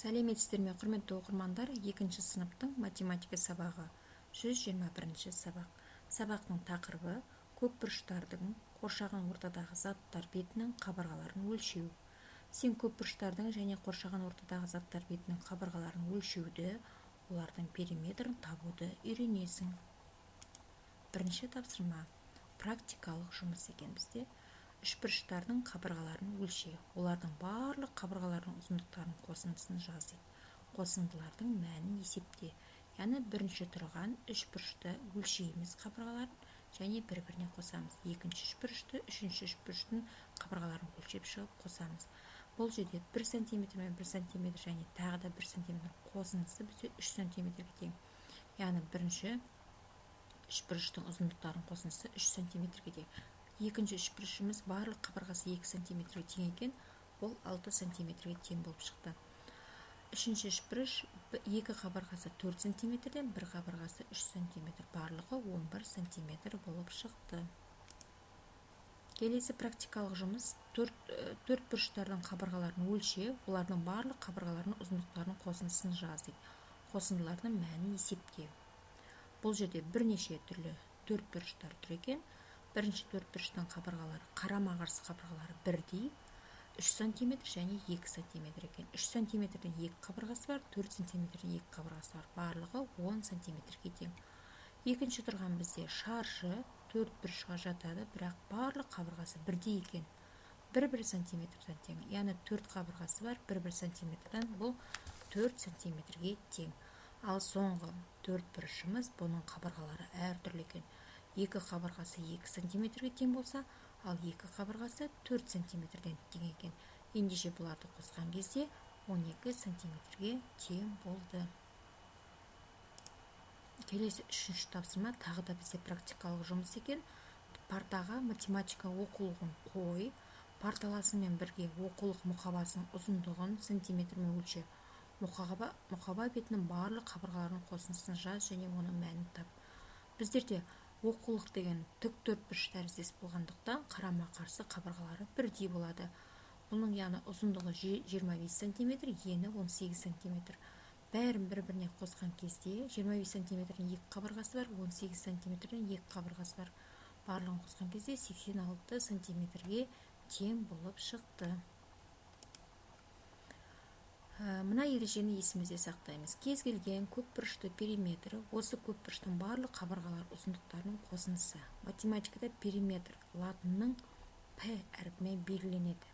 Сәлеметсіздер ме, құрметті оқырмандар, 2-ші сыныптың математика сабағы 121-ші сабақ. Сабақтың тақырыбы көпбұрыштардың қоршаған ортадағы заттар бетінің қабырғаларын өлшеу. Сен көпбұрыштардың және қоршаған ортадағы заттар бетінің қабырғаларын өлшеуді, олардың периметрін табуды үйренесің. Бірінші тапсырма практикалық жұмыс екен бізде. Үшбұрыштардың қабырғаларын өлше. Олардың барлық қабырғалардың ұзындықтарының қосындысын жаз дейді. Қосындылардың мәнін есепте. Яғни бірінші тұрған үшбұрышты өлшейміз қабырғаларын және бір-біріне қосамыз. Екінші үшбұрышты, үшінші үшбұрыштың қабырғаларын өлшеп шығып қосамыз. Бұл жерде 1 см мен 1 см және тағы да 1 см қосындысы бізде 3 см-ге тең. Яғни бірінші үшбұрыштың ұзындықтарының қосындысы 3 см-ге тең. Екінші үшбұрышымыз барлық қабырғасы 2 см-ге тең екен, бұл 6 см-ге тең болып шықты. Үшінші үшбұрыш екі қабырғасы 4 см-ден, бір қабырғасы 3 см, барлығы 11 см болып шықты. Келесі практикалық жұмыс төрт бұрыштардың қабырғаларын өлше, олардың барлық қабырғаларының ұзындықтарының қосындысын жаз дейді. Қосындылардың мәнін есепте. Бұл жерде бірнеше түрлі төрт бұрыштар тұр екен. Бірінші төрт бұрыштың қабырғалары, қарама-қарсы қабырғалары бірдей, 3 см және 2 см екен. 3 см-ден 2 қабырғасы бар, 4 см-ден 2 қабырғасы бар. Барлығы 10 см-ге тең. Екінші тұрған бізде шаршы төрт бұрышқа жатады, бірақ барлық қабырғасы бірдей екен. 1-1 см-ден тең. Яғни 4 қабырғасы бар, 1-1 см-ден бұл 4 см-ге тең. Ал соңғы төрт бұрышымыз, бұның қабырғалары әртүрлі екен. Екі қабырғасы 2 см-ге тең болса, ал екі қабырғасы 4 см-ден тең екен. Ендеше бұларды қосқан кезде 12 см-ге тең болды. Келесі үшінші тапсырма тағы да бізде практикалық жұмыс екен. Партаға математика оқулығын қой, парталасымен бірге оқулық мұқабасының ұзындығын сантиметрмен өлше. Мұқаба бетінің барлық қабырғаларының қосындысын жаз және оның мәнін тап. Біздерде оқулық деген тік төрт бұрыш тәріздес болғандықтан қарама-қарсы қабырғалары бірдей болады. Бұның яғни ұзындығы 25 см, ені 18 см. Бәрін бір-біріне қосқан кезде 25 см-ден 2 қабырғасы бар, 18 см-ден 2 қабырғасы бар. Барлығын қосқан кезде 86 см-ге тең болып шықты. Мына ережені есімізде сақтаймыз. Кез келген көпбұрышты периметрі осы көпбұрыштың барлық қабырғалар ұзындықтарының қосындысы. Математикада периметр латынның П әрпімен белгіленеді.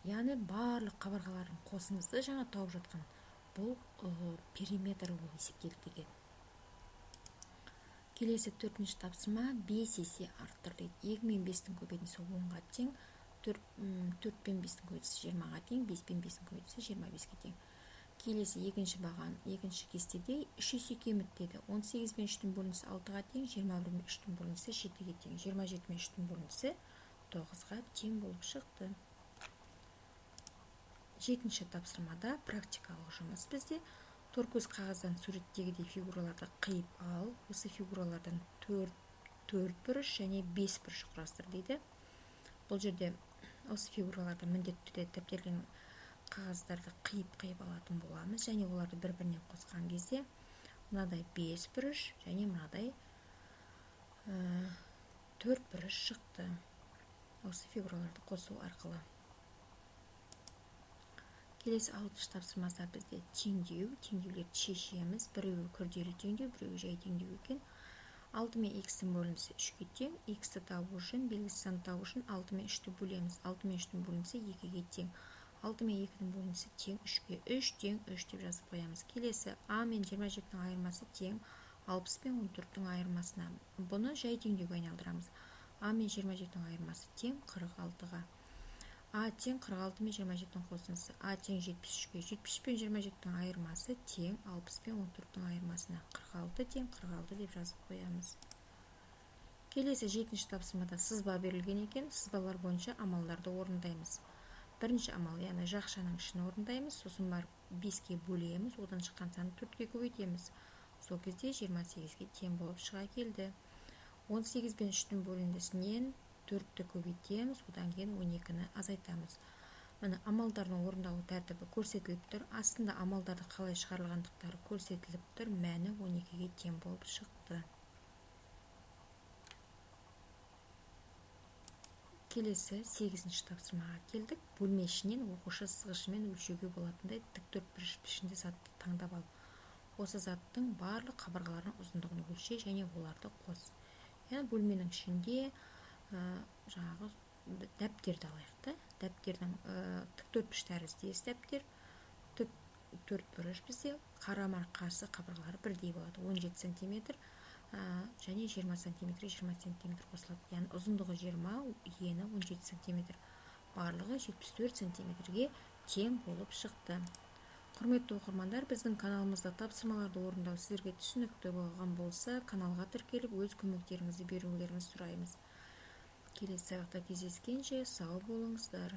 Яғни барлық қабырғалардың қосындысы жаңа тауып жатқан бұл периметр болып есептелді деген. Келесі төртінші тапсырма 5 есе арттыр дейді. 2 мен 5-тің көбейтіндісі 10-ға тең. 4 пен 5-тің көбейтіндісі 20-ға тең, 5 пен 5-тің көбейтіндісі 25-ге тең. Келесі екінші баған, екінші кестеде 3 есе кеміт деді. 18 пен 3-тің бөлінісі 6-ға тең, 21 мен 3-тің бөлінісі 7-ге тең, 27 мен 3-тің бөлінісі 9-ға тең болып шықты. Жетінші тапсырмада практикалық жұмыс бізде. Торкөз қағаздан суреттегідей фигураларды қиып ал. Осы фигуралардан 4 бұрыш және 5 бұрыш құрастыр дейді. Бұл жерде осы фигураларды міндетті түрде дәптерлен қағаздарды қиып алатын боламыз және оларды бір-біріне қосқан кезде мынадай 5 бұрыш және мынадай 4 бұрыш шықты. Осы фигураларды қосу арқылы. Келесі 6-шы тапсырмада бізде теңдеулерді шешеміз. Біреуі күрделі теңдеу, біреуі жай теңдеу екен. 6 мен x-тің бөлінісі 3-ге тең. X-ті табу үшін, белгісі санын табу үшін 6 мен 3-ті бөлеміз. 6 мен 3-тің бөлінісі 2-ге тең. 6 мен 2-тің бөлінісі тең 3-ге. 3 тең 3 деп жазып қоямыз. Келесі a мен 27-тің айырмасы тең 60 пен 14-тің айырмасына. Бұны жай теңдеуге айналдырамыз. a мен 27-тің айырмасы тең 46-ға. a тең 46 мен 27-тің қосындысы. a тең 73-ге. 70 пен 27-тің айырмасы тең 60 пен 14-тің айырмасына. 46 тең 46 деп жазып қоямыз. Келесі 7-ші тапсырмада сызба берілген екен. Сызбалар бойынша амалдарды орындаймыз. Бірінші амал, яғни жақшаның ішін орындаймыз. Сосын барып 5-ке бөлеміз. Одан шыққан санды 4-ке көбейтеміз. Сол кезде 28-ге тең болып шыға келді. 18 пен 3-тің бөліндісінен 4-ті көбейтеміз, одан кейін 12-ні азайтамыз. міне амалдардың орындалу тәртібі көрсетіліп тұр. Астында амалдарды қалай шығарылғандықтары көрсетіліп тұр. Мәні 12-ге тең болып шықты. Келесі 8-ші тапсырмаға келдік. Бөлме ішінен оқушы сызғышымен өлшеуге болатындай тіктөртбұрыш пішінде затты таңдап ал. Осы заттың барлық қабырғаларының ұзындығын өлше және оларды қос. Яғни бөлменің ішінде жаңағы дәптерді алайық. Дәптердің тіктөртбұрыш тәріздес дәптер, төртбұрыш бізде қарама-қарсы қабырғалары бірдей болады. 17 см және 20 см 20 см қосылады. Яғни ұзындығы 20, ені 17 см. Барлығы 74 см-ге тең болып шықты. Құрметті оқырмандар, біздің каналымызда тапсырмаларды орындау сіздерге түсінікті болған болса, каналға тіркеліп өз көмектеріңізді берулеріңізді сұраймыз. Келесі сабақта кездескенше сау болыңыздар.